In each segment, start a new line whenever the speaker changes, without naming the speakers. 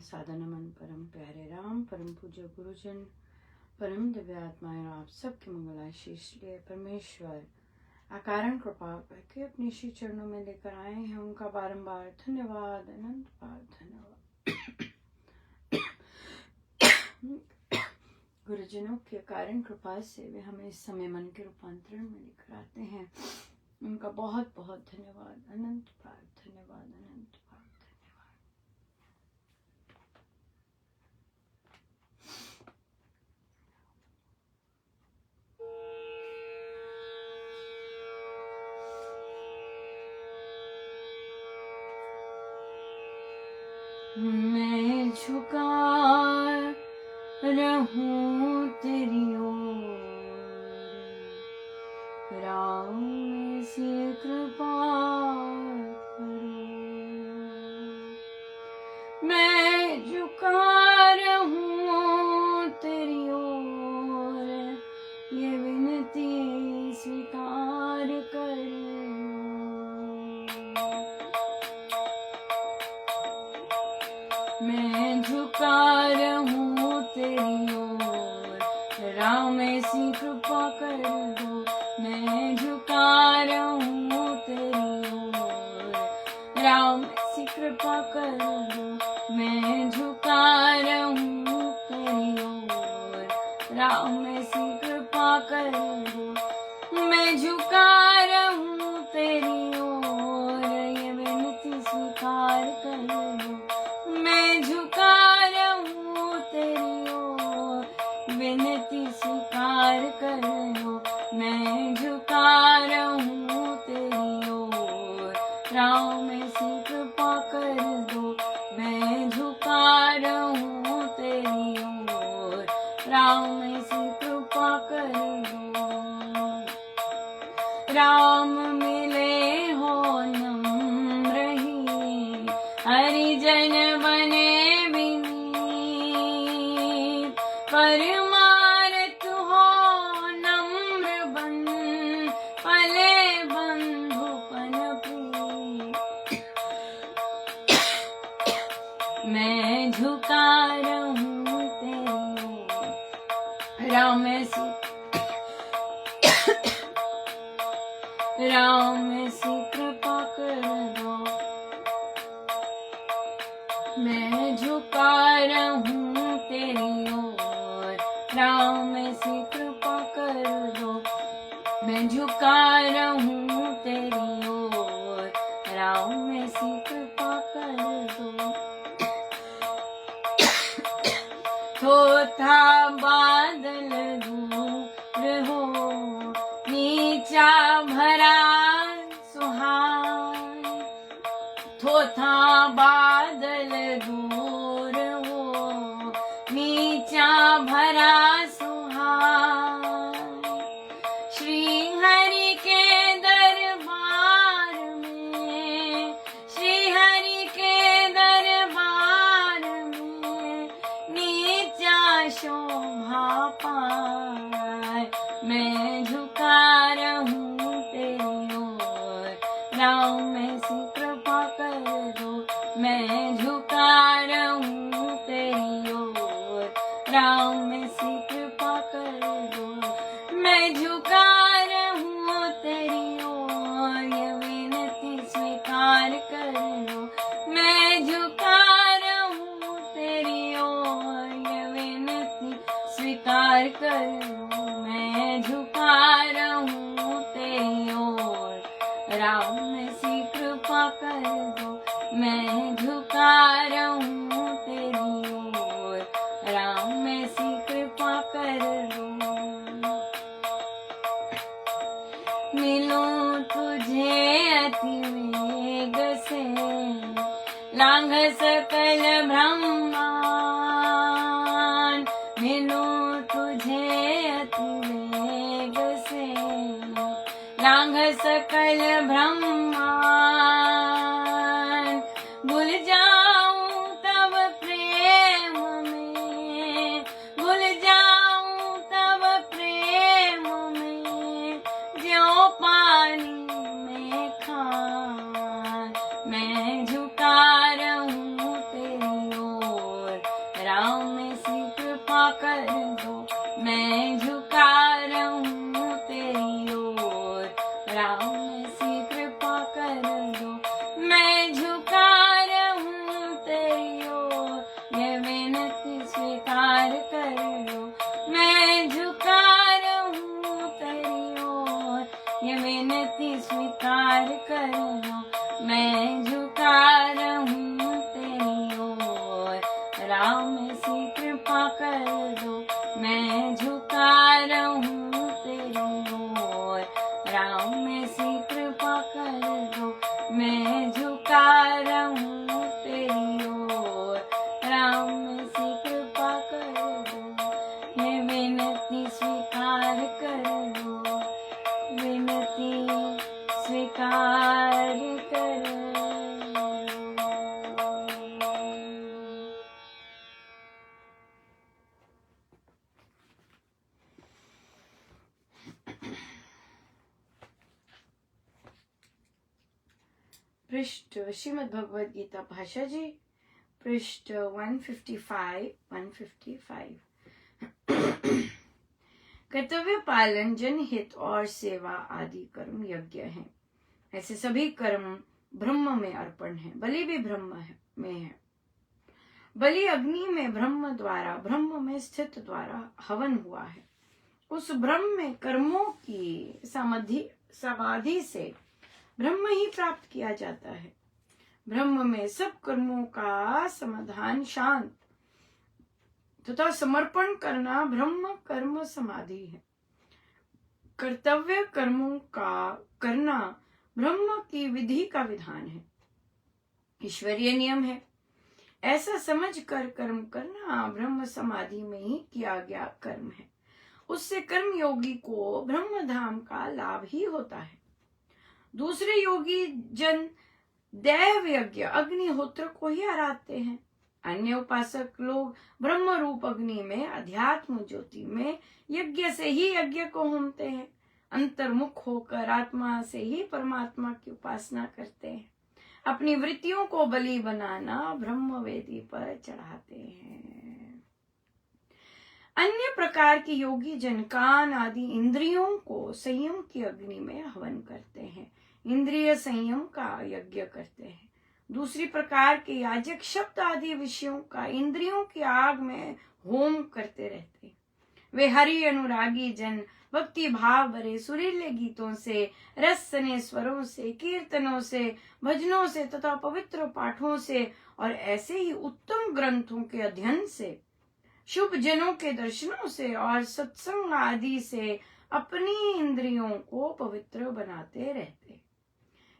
साधन मन परम प्यारे राम, परम पूज्य गुरुजन, परम दिव्य आत्माएं, आप सबके मंगल आशीष लिए परमेश्वर अकारण कृपा करके अपने श्री चरणों में लेकर आए हैं। उनका बारंबार धन्यवाद, अनंत बार धन्यवाद। गुरुजनों के कारण कृपा से वे हमें इस समय मन के रूपांतरण में लेकर आते हैं। उनका बहुत बहुत धन्यवाद, अनंत बार धन्यवाद, अनंत बार धन्यवाद। मैं झुका रहूं तेरी ओर, राम से कृपा करो। मैं झुका रहूं तेरी ओर, ये विनती स्वीकार करो। मैं झुका रहूं तेरी ओर, राम ऐसी कृपा कर दो। मैं झुका रहूं तेरी ओर, राम ऐसी कृपा कर दो। मैं झुका रहूं तेरी ओर, राम ऐसी कृपा कर दो। मैं झुका रहूं तेरी ओर, ये विनती स्वीकार कर दो। मैं झुका रहूं तेरी ओर, विनती स्वीकार कर लो। मैं झुका रहूं तेरी ओर, राम ऐसी कृपा कर दो। मैं झुका रहूं तेरी ओर, राम ऐसी कृपा कर दो। राम मिले हो नम्र ही, हरिजन बने विनीत। परमारथ हो नम्र बन, पले बंधुपन प्रीत। मैं झुका रहूं तेरी ओर, राम ऐसी कृपा कर दो। मैं झुका रहूं तेरी ओर, राम ऐसी कृपा कर दो। मैं झुका रहूं तेरी ओर, राम ऐसी कृपा कर दो। थोथा बादल दूर हो, नीचा भरा सुहान। थोथा बादल दूर हो, नीचा भरा सुहान। श्री हरि के दरबार में, श्री हरि के दरबार में, नीचा शोभा पाए। मैं झुका रहूं तेरी ओर, राम ऐसी कृपा कर दो। मैं झुका रहूं तेरी ओर, राम ऐसी कृपा कर दो। मैं झुका रहूं तेरी ओर, ये विनती स्वीकार कर लो। मैं झुका रहूं तेरी ओर, ये विनती स्वीकार कर लो। मैं झुका रहूं तेरी ओर, राम ऐसी कृपा कर दो। मैं झुका रहूं तेरी ओर, राम ऐसी कृपा कर दो। मिलूं तुझे अति वेग से, लांघ सकल ब्रह्मांड। मिलूं तुझे अति वेग से, लांघ सकल ब्रह्मांड। भूल जाऊं तब प्रेम में, भूल जाऊं तब प्रेम में, ज्यों पानी में खान। मैं झुका रहूं तेरी ओर, स्वीकार कर लो, मैं झुका रहूं तेरी ओर, ये विनती स्वीकार कर लो, मैं झुका रहूं तेरी ओर, राम सी कृपा कर दो, मैं झुका रहूं तेरी ओर, राम सी कृपा कर दो, मैं झुका रहूं तेरी ओर, राम सी कृपा कर दो, ये विनती स्वीकार कर लो, विनती स्वीकार कर लो। पृष्ठ श्रीमद् भगवद गीता भाषा जी, पृष्ठ 155। कर्तव्य पालन, जनहित और सेवा आदि कर्म यज्ञ हैं। ऐसे सभी कर्म ब्रह्म में अर्पण है। बलि भी ब्रह्म में है। बलि अग्नि में ब्रह्म में स्थित द्वारा हवन हुआ है। उस ब्रह्म में कर्मों की समाधि से ब्रह्म ही प्राप्त किया जाता है। ब्रह्म में सब कर्मों का समाधान, शांत तथा समर्पण करना ब्रह्म कर्म समाधि है। कर्तव्य कर्मों का करना ब्रह्म की विधि का विधान है, ईश्वरीय नियम है। ऐसा समझकर कर्म करना ब्रह्म समाधि में ही किया गया कर्म है। उससे कर्म योगी को ब्रह्म धाम का लाभ ही होता है। दूसरे योगी जन दैव यज्ञ अग्निहोत्र को ही आराधते हैं। अन्य उपासक लोग ब्रह्म रूप अग्नि में, अध्यात्म ज्योति में यज्ञ से ही यज्ञ को होमते हैं। अंतर्मुख होकर आत्मा से ही परमात्मा की उपासना करते हैं। अपनी वृत्तियों को बलि बनाना ब्रह्म वेदी पर चढ़ाते हैं। अन्य प्रकार के योगी जन कान आदि इंद्रियों को संयम की अग्नि में हवन करते हैं, इंद्रिय संयम का यज्ञ करते हैं। दूसरी प्रकार के याजक शब्द आदि विषयों का इंद्रियों की आग में होम करते रहते हैं। वे हरि अनुरागी जन भक्ति भाव भरे सुरीले गीतों से, रसने स्वरों से, कीर्तनों से, भजनों से तथा पवित्र पाठों से और ऐसे ही उत्तम ग्रंथों के अध्ययन से, शुभ जनों के दर्शनों से और सत्संग आदि से अपनी इंद्रियों को पवित्र बनाते रहते।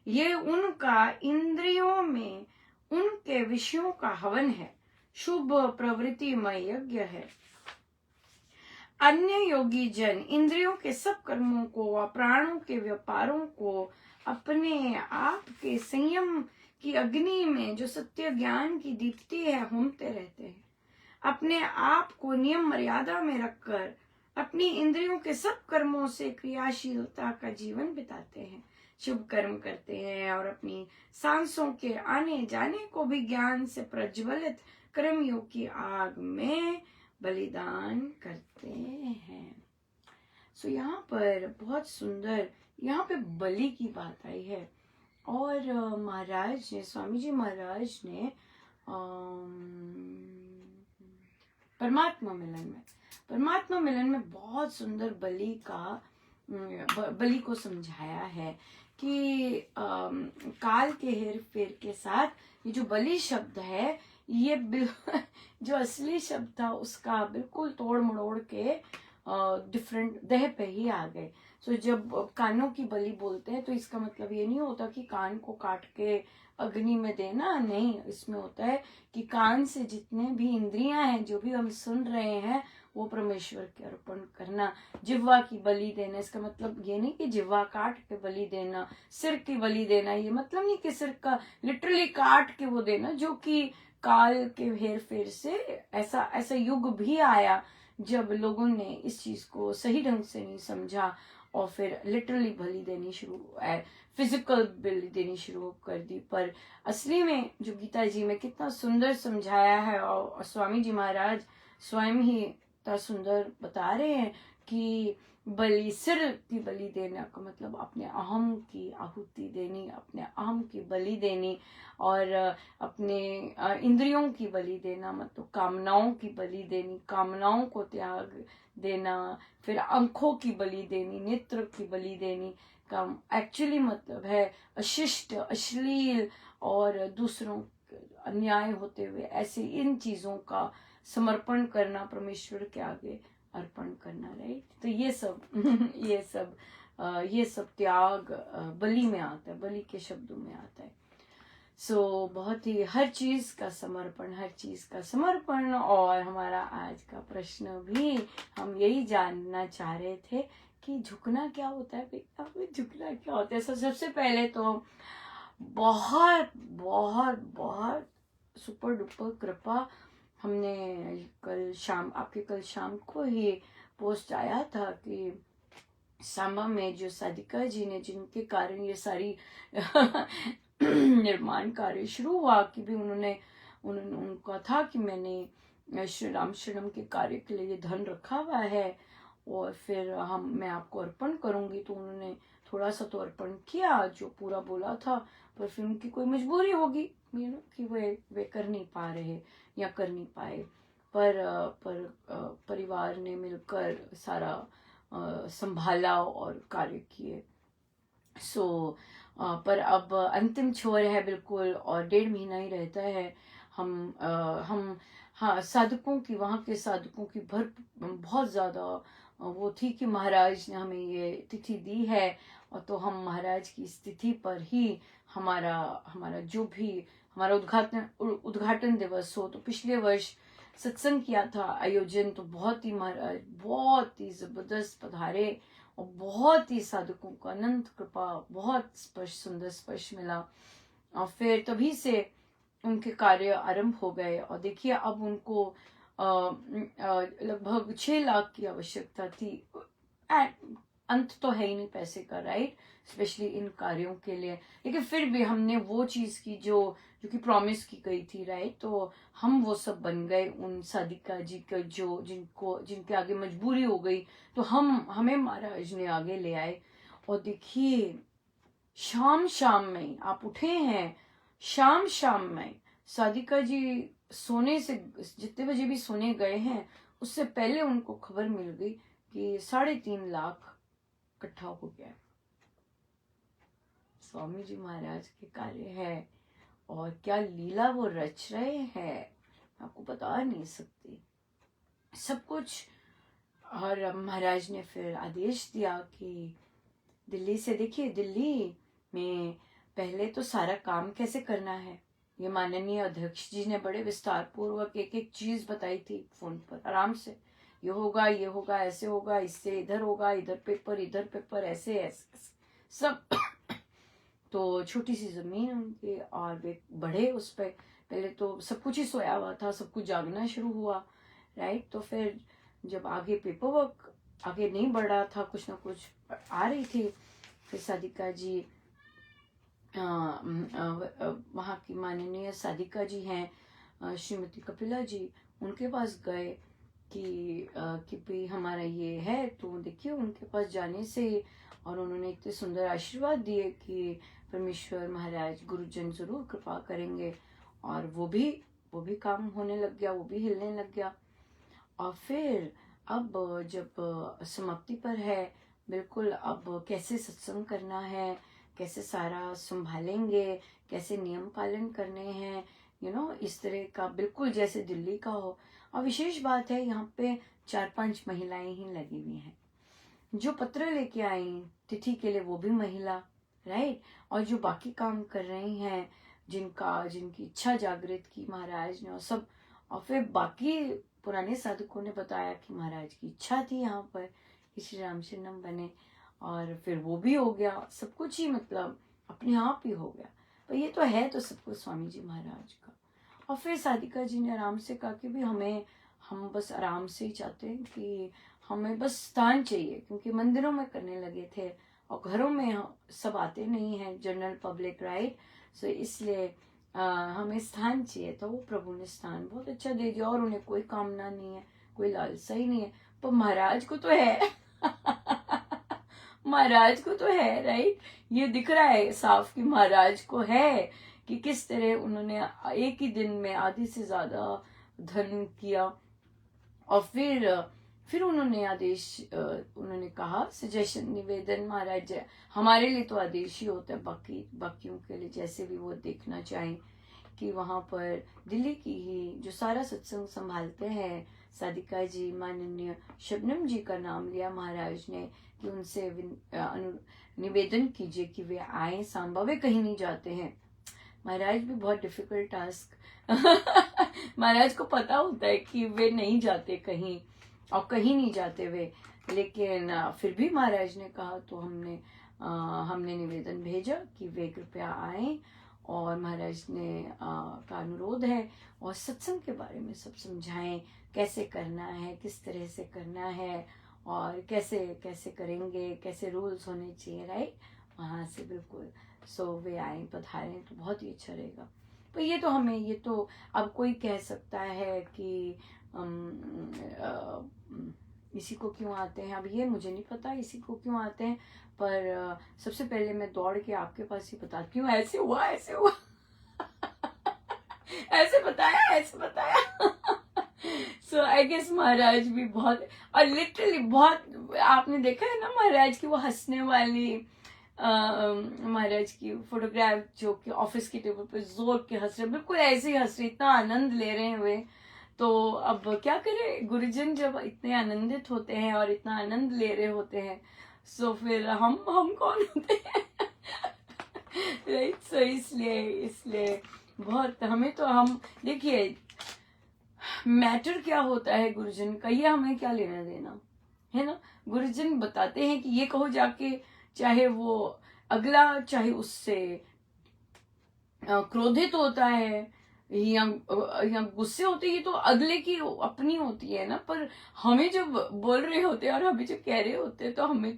ये उनका इंद्रियों में उनके विषयों का हवन है, शुभ प्रवृत्तिमय यज्ञ है। अन्य योगी जन इंद्रियों के सब कर्मों को व प्राणों के व्यापारों को अपने आप के संयम की अग्नि में, जो सत्य ज्ञान की दीप्ति है, होमते रहते हैं। अपने आप को नियम मर्यादा में रखकर अपनी इंद्रियों के सब कर्मों से क्रियाशीलता का जीवन बिताते हैं, शुभ कर्म करते हैं और अपनी सांसों के आने जाने को भी ज्ञान से प्रज्वलित कर्मयोग की आग में बलिदान करते हैं। सो यहाँ पर बहुत सुंदर, यहाँ पे बलि की बात आई है। और महाराज ने, स्वामी जी महाराज ने परमात्मा मिलन में बहुत सुंदर बलि को समझाया है कि काल के हेर फेर के साथ ये जो बलि शब्द है, ये जो असली शब्द था उसका बिल्कुल तोड़ मड़ोड़ के डिफरेंट देह पे ही आ गए। सो जब कानों की बलि बोलते हैं तो इसका मतलब ये नहीं होता कि कान को काट के अग्नि में देना, नहीं। इसमें होता है कि कान से जितने भी इंद्रियां हैं, जो भी हम सुन रहे हैं, वो परमेश्वर के अर्पण करना। जिह्वा की बलि देना, इसका मतलब ये नहीं कि जिह्वा काट के बलि देना। सिर की बलि देना, ये मतलब नहीं कि सिर का लिटरली काट के वो देना, जो कि काल के हेर फेर से ऐसा युग भी आया जब लोगों ने इस चीज को सही ढंग से नहीं समझा और फिर लिटरली बलि देनी फिजिकल बलि देनी शुरू कर दी। पर असली में जो गीता जी में कितना सुंदर समझाया है, और स्वामी जी महाराज स्वयं ही इतना सुंदर बता रहे हैं कि बलि, सिर की बलि देने का मतलब अपने अहम की आहुति देनी, अपने अहम की बलि देनी, और अपने इंद्रियों की बलि देना, मतलब कामनाओं की बलि देनी, कामनाओं को त्याग देना, फिर आंखों की बलि देनी, नेत्र की बलि देनी का एक्चुअली मतलब है अशिष्ट, अश्लील और दूसरों अन्याय होते हुए ऐसे इन चीजों का समर्पण करना, परमेश्वर के आगे अर्पण करना, राइट। तो ये सब ये सब त्याग बलि में आता है, बलि के शब्दों में आता है। सो बहुत ही हर चीज का समर्पण, हर चीज का समर्पण। और हमारा आज का प्रश्न भी हम यही जानना चाह रहे थे कि झुकना क्या होता है बेटा, झुकना क्या होता है। सबसे पहले तो बहुत बहुत बहुत सुपर डुपर कृपा, हमने आपके कल शाम को ही पोस्ट आया था कि सांबा में जो सादिका जी ने, जिनके कारण ये सारी निर्माण कार्य शुरू हुआ, कि भी उन्होंने उनका था कि मैंने श्री राम शरणम के कार्य के लिए धन रखा हुआ है और फिर मैं आपको अर्पण करूंगी। तो उन्होंने थोड़ा सा तो अर्पण किया जो पूरा बोला था, पर फिर उनकी कोई मजबूरी होगी कि वे कर नहीं पा रहे या कर नहीं पाए, पर परिवार ने मिलकर सारा संभाला और कार्य किए। पर अब अंतिम छोर है बिल्कुल, और 1.5 महीना ही रहता है। हम हाँ, साधकों की, वहाँ के साधकों की बहुत ज्यादा वो थी कि महाराज ने हमें ये तिथि दी है, और तो हम महाराज की इस तिथि पर ही हमारा जो भी हमारा उद्घाटन दिवस हो। तो पिछले वर्ष सत्संग किया था आयोजन, तो बहुत ही महाराज बहुत ही जबरदस्त पधारे, और बहुत ही साधकों का अनंत कृपा, बहुत सुंदर स्पर्श मिला। और फिर तभी से उनके कार्य आरंभ हो गए। और देखिए अब उनको लगभग 6 लाख की आवश्यकता थी। अंत तो है ही नहीं पैसे का, राइट, स्पेशली इन कार्यों के लिए। लेकिन फिर भी हमने वो चीज की जो कि प्रॉमिस की गई थी, राइट। तो हम वो सब बन गए उन सादिका जी का जो जिनके आगे मजबूरी हो गई, तो हमें महाराज ने आगे ले आए। और देखिए शाम में आप उठे हैं, शाम में सादिका जी सोने से, जितने बजे भी सोने गए हैं, उससे पहले उनको खबर मिल गई कि 3.5 लाख इकट्ठा हो गया। स्वामी जी महाराज के कार्य है, और क्या लीला वो रच रहे हैं, आपको बता नहीं सकती सब कुछ। और महाराज ने फिर आदेश दिया कि दिल्ली से, देखिए दिल्ली में पहले तो सारा काम कैसे करना है, ये माननीय अध्यक्ष जी ने बड़े विस्तार पूर्वक एक एक चीज बताई थी फोन पर, आराम से ये होगा, ऐसे होगा, इससे इधर होगा, इधर पेपर, ऐसे सब। तो छोटी सी जमीन उनकी, और वे बढ़े उस पर। पहले तो सब कुछ ही सोया हुआ था, सब कुछ जागना शुरू हुआ, राइट। तो फिर जब आगे पेपर वर्क आगे नहीं बढ़ रहा था, कुछ ना कुछ आ रही थी, फिर सादिका जी वहाँ की माननीय सादिका जी हैं श्रीमती कपिला जी, उनके पास गए कि भाई हमारा ये है। तो देखिए उनके पास जाने से, और उन्होंने इतने सुंदर आशीर्वाद दिए कि परमेश्वर महाराज गुरुजन जरूर कृपा करेंगे, और वो भी काम होने लग गया, वो भी हिलने लग गया। और फिर अब जब समाप्ति पर है बिल्कुल, अब कैसे सत्संग करना है, कैसे सारा संभालेंगे, कैसे नियम पालन करने हैं, इस तरह का, बिल्कुल जैसे दिल्ली का हो। और विशेष बात है, यहाँ पे 4-5 महिलाएं ही लगी हुई हैं, जो पत्र लेके आई तिथि के लिए वो भी महिला, राइट। और जो बाकी काम कर रही हैं, जिनकी इच्छा जागृत की महाराज ने, और सब। और फिर बाकी पुराने साधकों ने बताया कि महाराज की इच्छा थी यहाँ पर कि श्री राम शरणम बने, और फिर वो भी हो गया, सब कुछ ही मतलब अपने आप ही हो गया। पर ये तो है तो सब कुछ स्वामी जी महाराज का। और फिर सादिका जी ने आराम से कहा कि भी हम बस आराम से ही चाहते हैं कि हमें बस स्थान चाहिए, क्योंकि मंदिरों में करने लगे थे और घरों में सब आते नहीं है, जनरल पब्लिक, राइट। सो इसलिए हमें स्थान चाहिए। तो वो प्रभु ने स्थान बहुत अच्छा दे दिया, और उन्हें कोई कामना नहीं है, कोई लालसा ही नहीं है, पर महाराज को तो है। महाराज को तो है, राइट, ये दिख रहा है साफ कि महाराज को है कि किस तरह उन्होंने एक ही दिन में आधे से ज्यादा धन किया। और फिर उन्होंने उन्होंने कहा, सजेशन, निवेदन, महाराज हमारे लिए तो आदेश ही होता है, बाकियों के लिए जैसे भी वो देखना चाहें, कि वहां पर दिल्ली की ही जो सारा सत्संग संभालते हैं साधिका जी, माननीय शबनम जी का नाम लिया महाराज ने, कि उनसे निवेदन कीजिए कि वे आए सांबा, वे कहीं नहीं जाते हैं। महाराज भी बहुत डिफिकल्ट टास्क महाराज को पता होता है कि वे नहीं जाते कहीं, और कहीं नहीं जाते वे, लेकिन फिर भी महाराज ने कहा तो हमने निवेदन भेजा कि वे कृपया आए, और महाराज ने का अनुरोध है और सत्संग के बारे में सब समझाएं, कैसे करना है, किस तरह से करना है, और कैसे कैसे करेंगे, कैसे रूल्स होने चाहिए, राइट, वहां से बिल्कुल। सो वे आए, पधारें तो बहुत ही अच्छा रहेगा। पर ये तो अब कोई कह सकता है कि इसी को क्यों आते हैं, अब ये मुझे नहीं पता इसी को क्यों आते हैं, पर सबसे पहले मैं दौड़ के आपके पास ही बताती हूँ, ऐसे हुआ ऐसे बताया सो आई गेस महाराज भी बहुत, और लिटरली बहुत, आपने देखा है ना महाराज की वो हंसने वाली महाराज की फोटोग्राफ, जो कि ऑफिस की टेबल पे जोर के हंस रहे, बिल्कुल ऐसे ही हंस रहे, इतना आनंद ले रहे हैं वे। तो अब क्या करें, गुरुजन जब इतने आनंदित होते हैं और इतना आनंद ले रहे होते हैं, सो फिर हम कौन होते हैं राइट। सो इसलिए बहुत हमें तो, हम देखिए मैटर क्या होता है गुरुजन का, ये हमें क्या लेना देना है ना। गुरुजन बताते हैं कि ये कहो जाके, चाहे वो अगला चाहे उससे क्रोधित होता है या गुस्से होते हैं, ये तो अगले की अपनी होती है ना, पर हमें जब बोल रहे होते हैं और हमें जो कह रहे होते हैं, तो हमें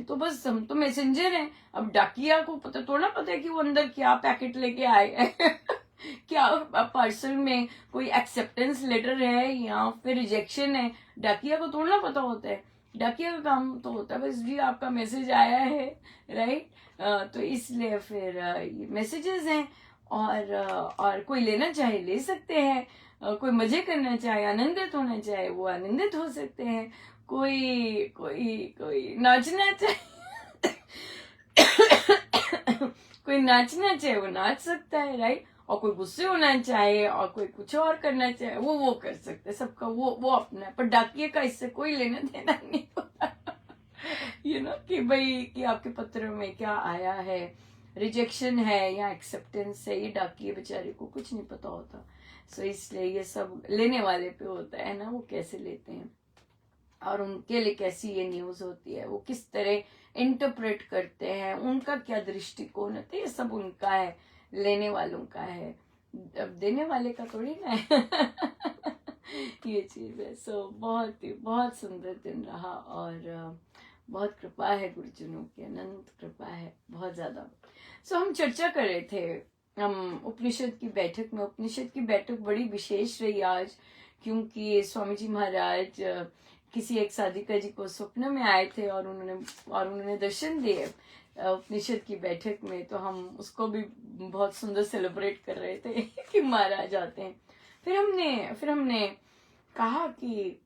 तो बस, हम तो मैसेंजर हैं। अब डाकिया को थोड़ा पता है कि वो अंदर क्या पैकेट लेके आए क्या पार्सल में कोई एक्सेप्टेंस लेटर है या फिर रिजेक्शन है, डाकिया को थोड़ा पता होता है। डाकिया का काम तो होता है बस जी आपका मैसेज आया है, राइट। तो इसलिए फिर मैसेजेस हैं, और कोई लेना चाहे ले सकते हैं, कोई मजे करना चाहे, आनंदित होना चाहे वो आनंदित हो सकते हैं, कोई नाचना चाहे कोई नाचना चाहे वो नाच सकता है, राइट। और कोई गुस्से होना चाहे और कोई कुछ और करना चाहे वो कर सकते हैं, सबका वो अपना है। पर डाकिये का इससे कोई लेना देना नहीं होता कि भाई कि आपके पत्र में क्या आया है, रिजेक्शन है या एक्सेप्टेंस है, ये डाकिये बेचारे को कुछ नहीं पता होता। सो इसलिए ये सब लेने वाले पे होता है ना, वो कैसे लेते हैं और उनके लिए कैसी ये न्यूज होती है, वो किस तरह इंटरप्रेट करते हैं, उनका क्या दृष्टिकोण होता है, ये सब उनका है, लेने वालों का है, अब देने वाले का थोड़ी ना है ये चीज है। सो बहुत सुंदर दिन रहा, और बहुत कृपा है गुरुजनों की, अनंत कृपा है बहुत ज्यादा। सो हम चर्चा कर रहे थे, हम उपनिषद की बैठक में, उपनिषद की बैठक बड़ी विशेष रही आज, क्योंकि स्वामी जी महाराज किसी एक साधिका जी को स्वप्न में आए थे और उन्होंने दर्शन दिए उपनिषद की बैठक में। तो हम उसको भी बहुत सुंदर सेलिब्रेट कर रहे थे कि महाराज आते हैं। फिर हमने कहा कि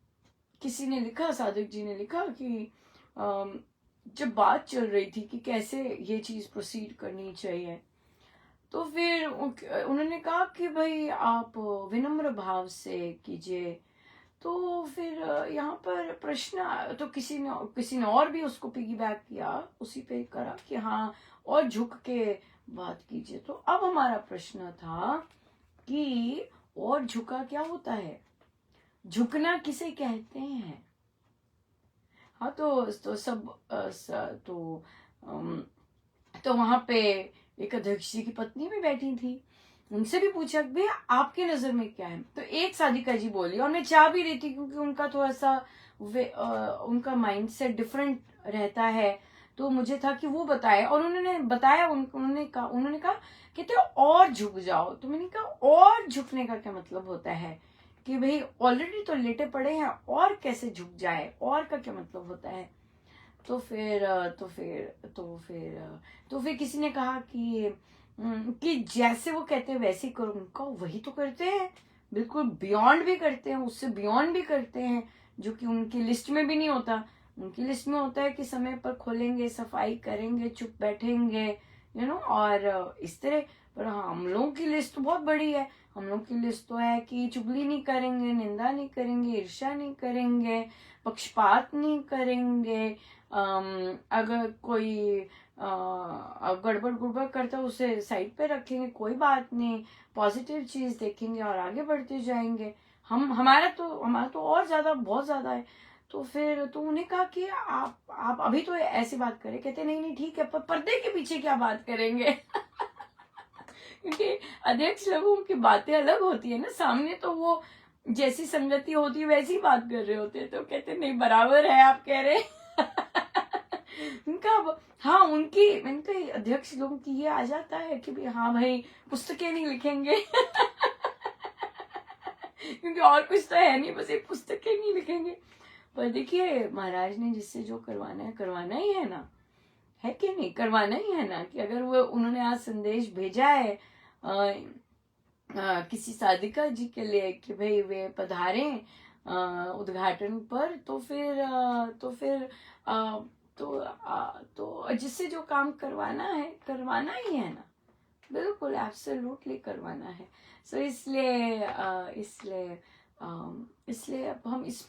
किसी ने लिखा, साधक जी ने लिखा कि जब बात चल रही थी कि कैसे ये चीज प्रोसीड करनी चाहिए, तो फिर उन्होंने कहा कि भाई आप विनम्र भाव से कीजिए। तो फिर यहाँ पर प्रश्न, तो किसी ने और भी उसको पिगीबैक किया, उसी पे करा कि हाँ और झुक के बात कीजिए। तो अब हमारा प्रश्न था कि और झुका क्या होता है, झुकना किसे कहते हैं। हाँ तो सब तो वहां पे एक अध्यक्ष जी की पत्नी भी बैठी थी, उनसे भी पूछा भैया आपके नजर में क्या है। तो एक साधिका जी बोली, और मैं चाह भी रही थी क्योंकि उनका थोड़ा सा उनका माइंडसेट डिफरेंट रहता है, तो मुझे था कि वो बताए। और उन्होंने बताया, उन्होंने कहा कहते और झुक जाओ। तो मैंने कहा और झुकने का क्या मतलब होता है कि भाई ऑलरेडी तो लेटे पड़े हैं और कैसे झुक जाए, और का क्या मतलब होता है। तो फिर किसी ने कहा कि जैसे वो कहते हैं वैसे ही करो। उनका वही तो करते हैं, बिल्कुल बियॉन्ड भी करते हैं, उससे बियॉन्ड भी करते हैं, जो कि उनकी लिस्ट में भी नहीं होता। उनकी लिस्ट में होता है कि समय पर खोलेंगे, सफाई करेंगे, चुप बैठेंगे, और इस तरह। पर हम लोगों की लिस्ट बहुत बड़ी है। हम लोग की लिस्ट तो है कि चुगली नहीं करेंगे, निंदा नहीं करेंगे, ईर्ष्या नहीं करेंगे, पक्षपात नहीं करेंगे, अगर कोई गड़बड़ गुड़बड़ करता है उसे साइड पे रखेंगे, कोई बात नहीं, पॉजिटिव चीज देखेंगे और आगे बढ़ते जाएंगे। हमारा तो और ज्यादा, बहुत ज्यादा है। तो फिर तो उन्हें कहा कि आप अभी तो ऐसी बात करें। कहते नहीं नहीं ठीक है, पर पर्दे के पीछे क्या बात करेंगे? क्योंकि अध्यक्ष लोगों की बातें अलग होती है ना, सामने तो वो जैसी संगति होती है वैसी बात कर रहे होते हैं। तो कहते नहीं, बराबर है आप कह रहे। उनका हाँ, उनकी मैंने तो अध्यक्ष लोगों की ये आ जाता है कि भी हाँ भाई, पुस्तकें नहीं लिखेंगे। क्योंकि और कुछ तो है नहीं, बस ये पुस्तकें नहीं लिखेंगे। पर देखिए, महाराज ने जिससे जो करवाना है करवाना ही है ना, है कि नहीं, करवाना ही है ना। कि अगर वो उन्होंने आज संदेश भेजा है किसी साधिका जी के लिए कि भाई वे पधारें उद्घाटन पर, तो जिससे जो काम करवाना है करवाना ही है ना, बिल्कुल एब्सोल्युटली करवाना है। सो इसलिए अब हम इस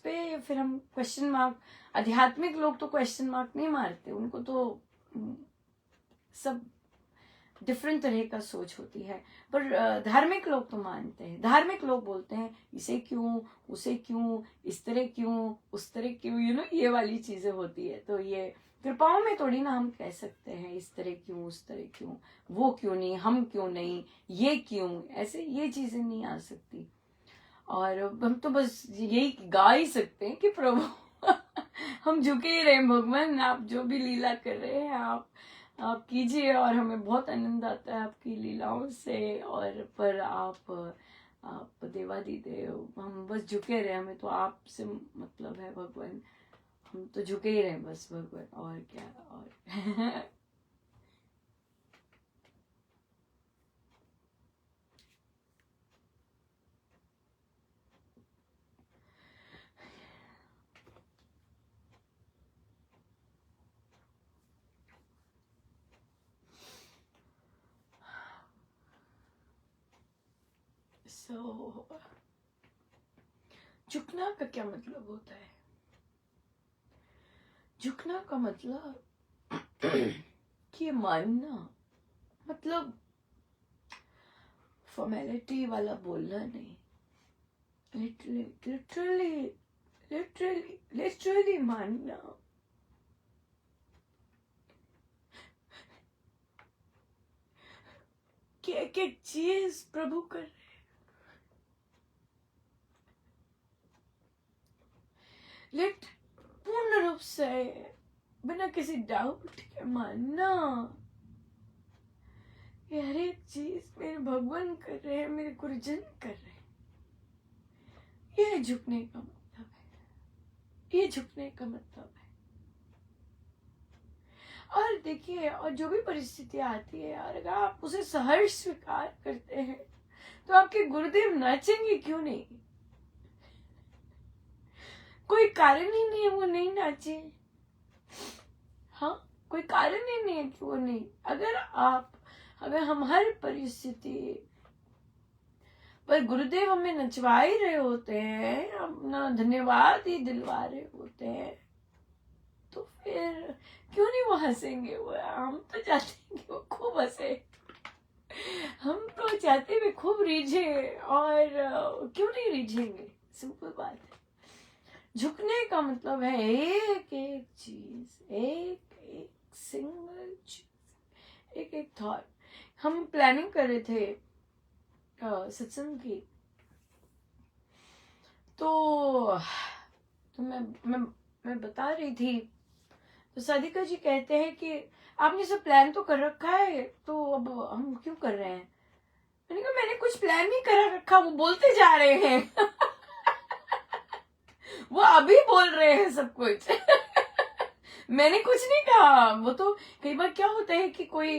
पे फिर हम क्वेश्चन मार्क, आध्यात्मिक लोग तो क्वेश्चन मार्क नहीं मारते, उनको तो सब डिफरेंट तरह का सोच होती है। पर धार्मिक लोग तो मानते हैं। धार्मिक लोग बोलते हैं इसे क्यों, उसे क्यों, इस तरह क्यों, उस तरह क्यों, ये वाली चीजें होती है। तो ये कृपाओं में थोड़ी ना हम कह सकते हैं इस तरह क्यों, उस तरह क्यों, वो क्यों नहीं, हम क्यों नहीं, ये क्यों, ऐसे ये चीजें नहीं आ सकती। और हम तो बस यही गा ही सकते हैं कि प्रभु हम झुके ही रहे भगवान, आप जो भी लीला कर रहे हैं आप कीजिए, और हमें बहुत आनंद आता है आपकी लीलाओं से। और पर आप देवादिदेव, हम बस झुके रहे, हमें तो आपसे मतलब है भगवान, हम तो झुके ही रहे बस भगवान, और क्या। और झुकना का क्या मतलब होता है? झुकना का मतलब कि मानना, मतलब फॉर्मेलिटी वाला बोलना नहीं, लिटरली मानना कि एक एक चीज प्रभु कर रहे, लेट पूर्ण रूप से बिना किसी डाउट के मानना ये हर एक चीज मेरे भगवान कर रहे हैं, मेरे गुरुजन कर रहे हैं। ये झुकने का मतलब है, ये झुकने का मतलब है। और देखिए, और जो भी परिस्थिति आती है यार, अगर आप उसे सहर्ष स्वीकार करते हैं तो आपके गुरुदेव नाचेंगे क्यों नहीं? कोई कारण ही नहीं है वो नहीं नाचे। हाँ, कोई कारण ही नहीं है कि वो नहीं। अगर हम हर परिस्थिति पर गुरुदेव हमें नचवा ही रहे होते हैं, अपना धन्यवाद ही दिलवा रहे होते हैं, तो फिर क्यों नहीं वो हंसेंगे? वो हम तो चाहते हैं कि वो खूब हंसे, हम तो चाहते हैं खूब रीझे, और क्यों नहीं रीझेंगे? सिंपल बात है। झुकने का मतलब है एक एक चीज, एक एक सिंगल चीज, एक एक थॉट। हम प्लानिंग कर रहे थे सत्संग की, तो मैं बता रही थी, तो साधिका जी कहते हैं कि आपने सब प्लान तो कर रखा है, तो अब हम क्यों कर रहे हैं? मैंने कहा मैंने कुछ प्लान नहीं कर रखा, वो बोलते जा रहे हैं। वो अभी बोल रहे हैं सब कुछ। मैंने कुछ नहीं कहा। वो तो कई बार क्या होता है कि कोई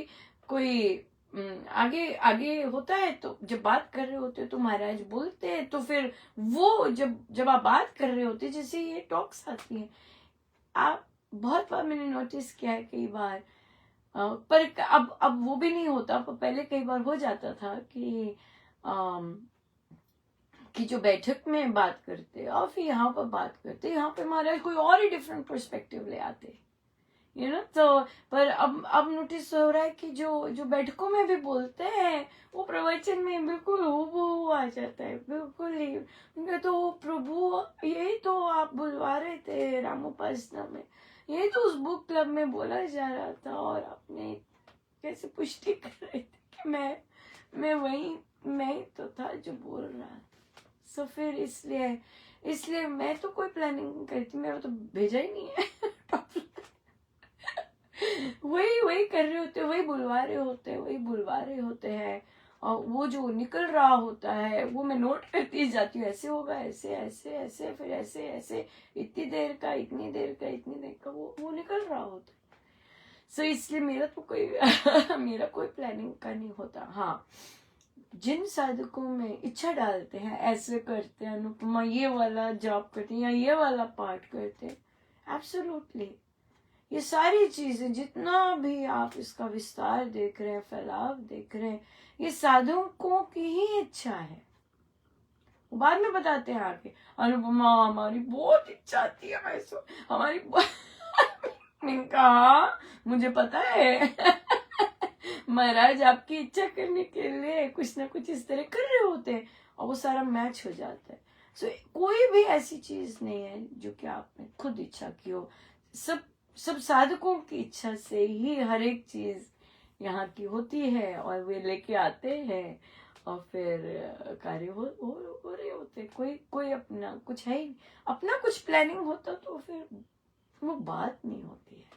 कोई आगे आगे होता है, तो जब बात कर रहे होते तो महाराज बोलते हैं, तो फिर वो जब आप बात कर रहे होते, जैसे ये टॉक्स आती हैं, आप बहुत बार मैंने नोटिस किया है कई बार, पर अब वो भी नहीं होता। पर पहले कई बार हो जाता था कि जो बैठक में बात करते और फिर यहाँ पर बात करते, यहाँ पे महाराज कोई और ही डिफरेंट पर्सपेक्टिव ले आते, तो पर अब नोटिस हो रहा है कि जो बैठकों में भी बोलते हैं वो प्रवचन में बिल्कुल हूबहू आ जाता है, बिल्कुल ही। उनका तो प्रभु यही तो आप बुलवा रहे थे रामोपासना में, यही तो उस बुक क्लब में बोला जा रहा था, और आपने कैसे पुष्टि कर रहे थे कि मैं मैं तो था जो बोल रहा था। सो फिर इसलिए मैं तो कोई प्लानिंग नहीं करती, मेरा तो भेजा ही नहीं है। वही कर रहे होते, वही बुलवा रहे होते हैं, और वो जो निकल रहा होता है वो मैं नोट करती जाती हूँ, ऐसे होगा, ऐसे ऐसे ऐसे, फिर ऐसे ऐसे, इतनी देर का, इतनी देर का वो निकल रहा होता है। सो इसलिए मेरा तो कोई मेरा कोई प्लानिंग का नहीं होता। हाँ, जिन साधकों में इच्छा डालते हैं, ऐसे करते हैं अनुपमा, ये वाला जॉब करते हैं या ये वाला पाठ करते हैं, एब्सोल्युटली ये सारी चीजें, जितना भी आप इसका विस्तार देख रहे हैं, फैलाव देख रहे हैं, ये साधकों की ही इच्छा है। वो बाद में बताते हैं आके, अनुपमा हमारी बहुत इच्छा थी, ऐसा हमारी मैंने कहा मुझे पता है। महाराज आपकी इच्छा करने के लिए कुछ ना कुछ इस तरह कर रहे होते हैं, और वो सारा मैच हो जाता है। सो कोई भी ऐसी चीज नहीं है जो कि आपने खुद इच्छा की हो। सब साधकों की इच्छा से ही हर एक चीज यहाँ की होती है, और वे लेके आते हैं, और फिर कार्य हो रहे होते। कोई अपना कुछ है ही, अपना कुछ प्लानिंग होता तो फिर वो बात नहीं होती है।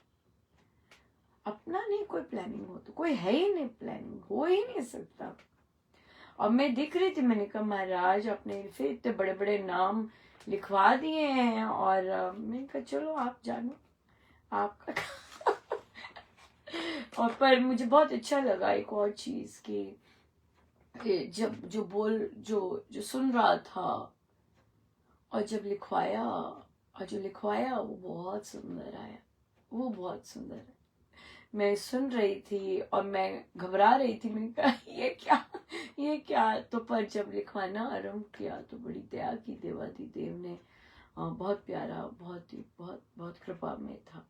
अपना नहीं कोई प्लानिंग हो तो कोई है ही नहीं, प्लानिंग हो ही नहीं सकता। और मैं दिख रही थी, मैंने कहा महाराज आपने फिर इतने बड़े बड़े नाम लिखवा दिए हैं, और मैंने कहा चलो आप जानो आपका। और पर मुझे बहुत अच्छा लगा एक और चीज कि जब जो सुन रहा था, और जब लिखवाया, वो बहुत सुंदर आया, वो बहुत सुंदर है। मैं सुन रही थी और मैं घबरा रही थी, मैंने कहा ये क्या। तो पर जब लिखवाना आरंभ किया तो बड़ी दया की देवाधिदेव ने, बहुत प्यारा, बहुत कृपा में था।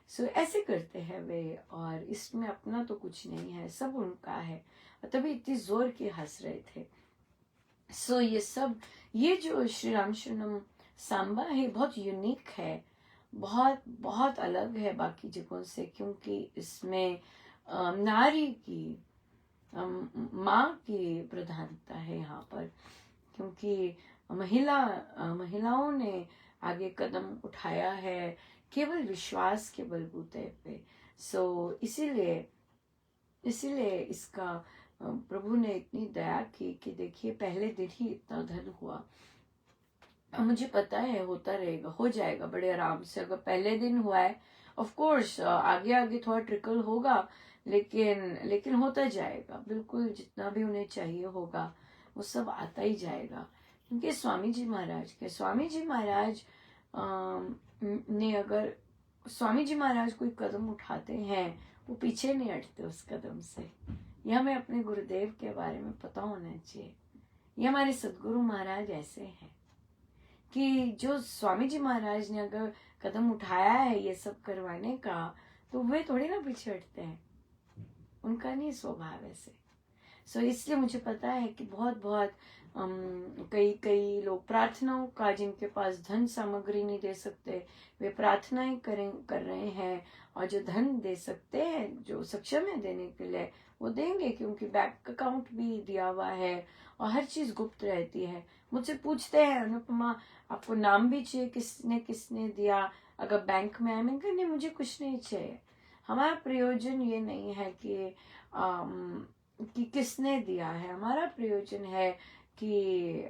सो ऐसे करते हैं वे, और इसमें अपना तो कुछ नहीं है, सब उनका है। तभी इतनी जोर के हंस रहे थे। सो ये जो श्री राम शरणम सांबा है, बहुत यूनिक है, बहुत अलग है बाकी जगहों से, क्योंकि इसमें नारी की, माँ की प्रधानता है यहाँ पर, क्योंकि महिलाओं ने आगे कदम उठाया है केवल विश्वास के बलबूते पे। सो इसीलिए इसका प्रभु ने इतनी दया की कि देखिए पहले दिन ही इतना धन हुआ। मुझे पता है होता रहेगा, हो जाएगा बड़े आराम से। अगर पहले दिन हुआ है, ऑफ कोर्स आगे आगे थोड़ा ट्रिकल होगा, लेकिन होता जाएगा, बिल्कुल जितना भी उन्हें चाहिए होगा वो सब आता ही जाएगा। क्योंकि स्वामी जी महाराज ने, अगर स्वामी जी महाराज कोई कदम उठाते हैं वो पीछे नहीं हटते उस कदम से। यह हमें अपने गुरुदेव के बारे में पता होना चाहिए। ये हमारे सदगुरु महाराज ऐसे हैं कि जो स्वामी जी महाराज ने अगर कदम उठाया है ये सब करवाने का, तो वे थोड़ी ना पीछे हटते हैं, उनका नहीं स्वभाव ऐसे। सो इसलिए मुझे पता है कि बहुत कई लोग प्रार्थनाओं का, जिनके पास धन सामग्री नहीं दे सकते, वे प्रार्थनाएं कर रहे हैं, और जो धन दे सकते हैं, जो सक्षम है देने के लिए, वो देंगे, क्योंकि बैंक अकाउंट भी दिया हुआ है और हर चीज गुप्त रहती है। मुझसे पूछते हैं अनुपमा आपको नाम भी चाहिए, किसने दिया, अगर बैंक में आए। मैंने कहा नहीं, मुझे कुछ नहीं चाहिए। हमारा प्रयोजन ये नहीं है कि किसने दिया है, हमारा प्रयोजन है कि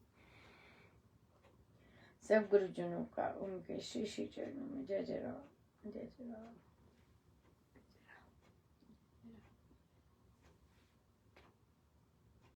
सब गुरुजनों का उनके श्री श्री चरणों में जय जय राम, जय जय राम।